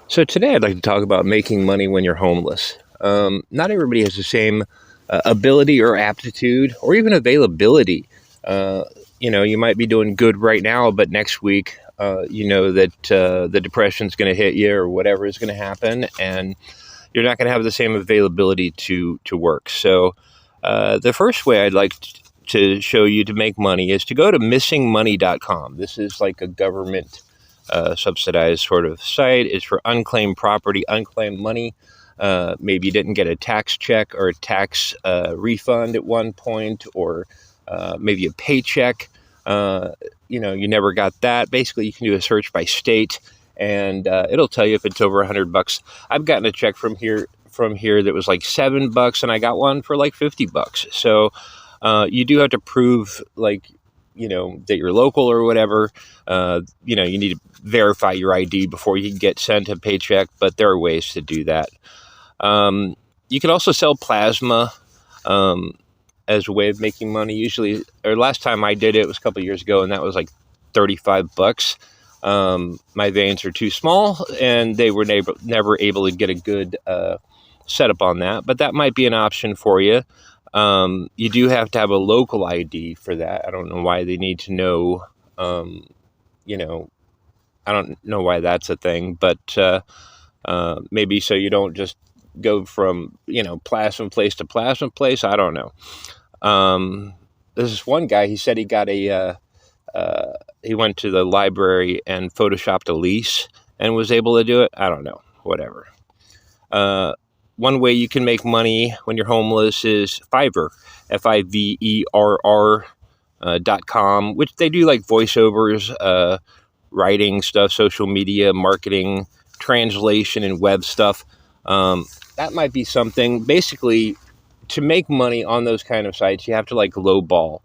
So today I'd like to talk about making money when you're homeless. Not everybody has the same ability or aptitude or even availability. Uh, you might be doing good right now, but next week, you know that the depression's going to hit you or whatever is going to happen, and you're not going to have the same availability to work. So the first way I'd like to show you to make money is to go to missingmoney.com. This is like a government subsidized sort of site. It's for unclaimed property, unclaimed money. Maybe you didn't get a tax check or a tax refund at one point, or maybe a paycheck. You never got that. Basically, you can do a search by state, and it'll tell you if it's over $100. I've gotten a check from here that was like $7, and I got one for like $50. So you do have to prove that you're local or whatever. You need to verify your ID before you can get sent a paycheck, but there are ways to do that. You can also sell plasma as a way of making money. Usually, or last time I did it was a couple of years ago, and that was like $35. My veins are too small, and they were never able to get a good setup on that, but that might be an option for you. You do have to have a local ID for that. I don't know why they need to know. I don't know why that's a thing, but maybe so you don't just go from plasma place to plasma place. I don't know. There's this one guy. He said he got he went to the library and photoshopped a lease and was able to do it. I don't know. Whatever. One way you can make money when you're homeless is Fiverr, Fiverr.com, which they do like voiceovers, writing stuff, social media, marketing, translation, and web stuff. That might be something. Basically, to make money on those kind of sites, you have to like lowball.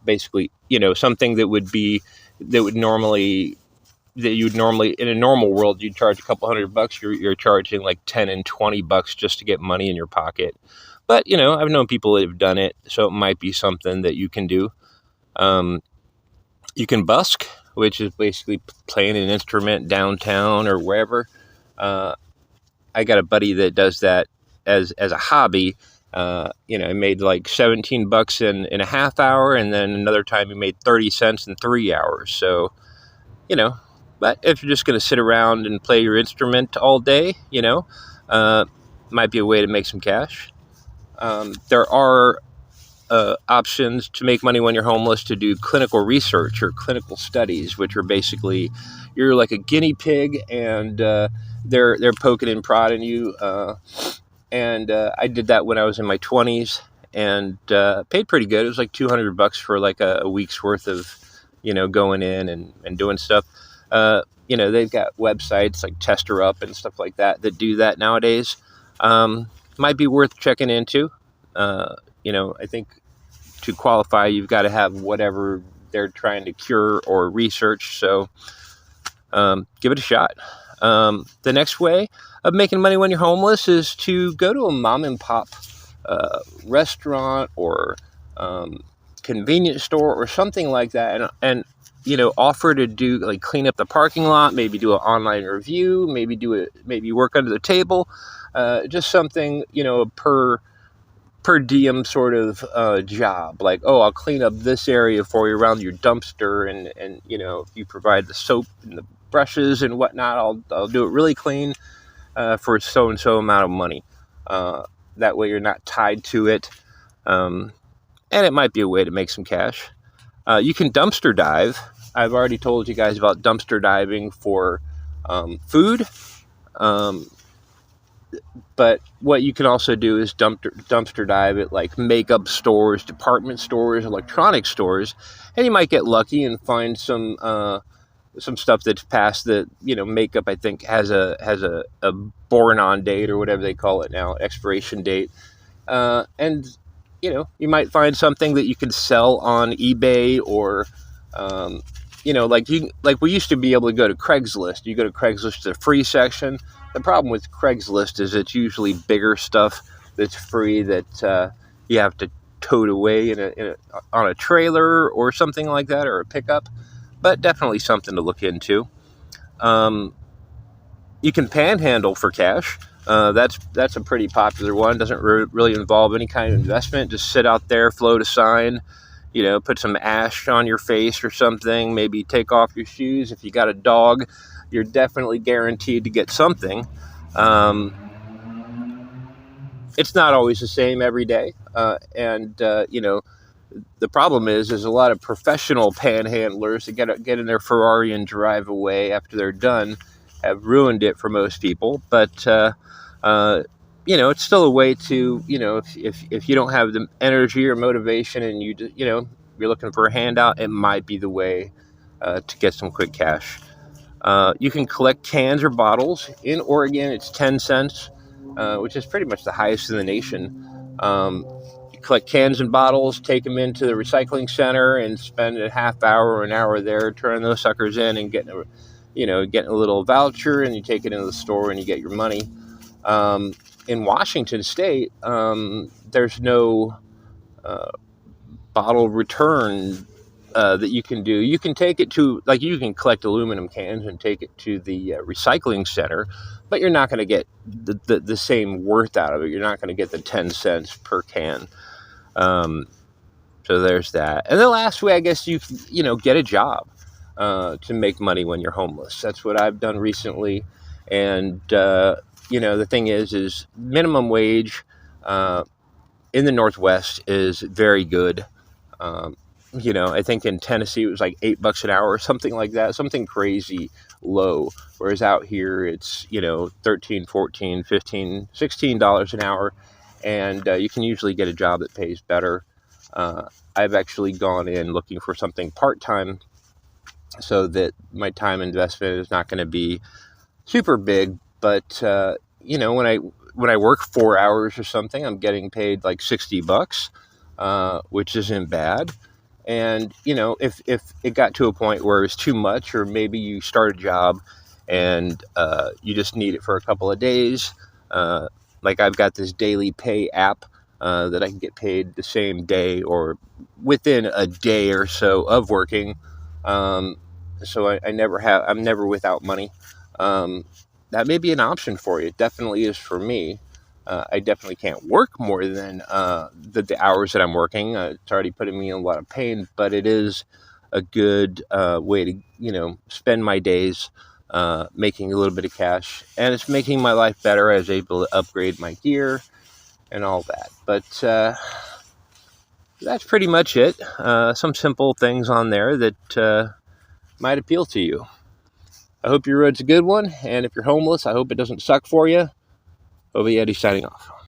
Basically, something that you would normally in a normal world you'd charge a couple $100. You're charging like $10 and $20 just to get money in your pocket. But I've known people that have done it, so it might be something that you can do. You can busk, which is basically playing an instrument downtown or wherever. I got a buddy that does that as a hobby. He made like $17 in a half hour, and then another time he made 30 cents in 3 hours. So, but if you're just going to sit around and play your instrument all day, might be a way to make some cash. There are options to make money when you're homeless to do clinical research or clinical studies, which are basically you're like a guinea pig, and they're poking and prodding you. And I did that when I was in my 20s, and paid pretty good. It was like $200 for like a week's worth of going in and doing stuff. They've got websites like Tester Up and stuff like that do that nowadays. Might be worth checking into. I think to qualify, you've got to have whatever they're trying to cure or research. So give it a shot. The next way of making money when you're homeless is to go to a mom and pop restaurant or convenience store or something like that, and offer to do like clean up the parking lot, maybe do an online review, maybe work under the table, just something per diem sort of job, like, oh, I'll clean up this area for you around your dumpster, and if you provide the soap and the brushes and whatnot, I'll do it really clean for so and so amount of money. That way you're not tied to it, and it might be a way to make some cash. You can dumpster dive. I've already told you guys about dumpster diving for food. But what you can also do is dumpster dive at like makeup stores, department stores, electronic stores, and you might get lucky and find some stuff that's past the makeup. I think has a born on date or whatever they call it now, expiration date, and you might find something that you can sell on eBay or like we used to be able to go to Craigslist. You go to Craigslist to the free section. The problem with Craigslist is it's usually bigger stuff that's free that you have to tote away on a trailer or something like that, or a pickup. But definitely something to look into. You can panhandle for cash. That's a pretty popular one. Doesn't really involve any kind of investment. Just sit out there, float a sign, put some ash on your face or something. Maybe take off your shoes. If you got a dog, you're definitely guaranteed to get something. Um, it's not always the same every day, and the problem is there's a lot of professional panhandlers that get in their Ferrari and drive away after they're done, have ruined it for most people. But it's still a way to, if you don't have the energy or motivation, and you're looking for a handout, it might be the way to get some quick cash. You can collect cans or bottles. In Oregon, it's 10 cents, which is pretty much the highest in the nation. You collect cans and bottles, take them into the recycling center, and spend a half hour or an hour there turning those suckers in and getting a little voucher, and you take it into the store and you get your money. In Washington State, there's no bottle return that you can do. You can take it to, like, you can collect aluminum cans and take it to the recycling center, but you're not going to get the same worth out of it. You're not going to get the 10 cents per can. So there's that. And the last way, I guess, you get a job to make money when you're homeless. That's what I've done recently. And, the thing is minimum wage in the Northwest is very good. I think in Tennessee it was like $8 an hour or something like that, something crazy low. Whereas out here it's, $13, $14, $15, $16 an hour. And you can usually get a job that pays better. I've actually gone in looking for something part-time so that my time investment is not going to be super big. But, when I work 4 hours or something, I'm getting paid like $60, which isn't bad. And, if it got to a point where it's too much, or maybe you start a job and you just need it for a couple of days, like I've got this daily pay app that I can get paid the same day or within a day or so of working. So I'm never without money. That may be an option for you. It definitely is for me. I definitely can't work more than the hours that I'm working. It's already putting me in a lot of pain, but it is a good way to, spend my days making a little bit of cash. And it's making my life better. I was able to upgrade my gear and all that. But that's pretty much it. Some simple things on there that might appeal to you. I hope your road's a good one, and if you're homeless, I hope it doesn't suck for you. Obi Eddie signing off.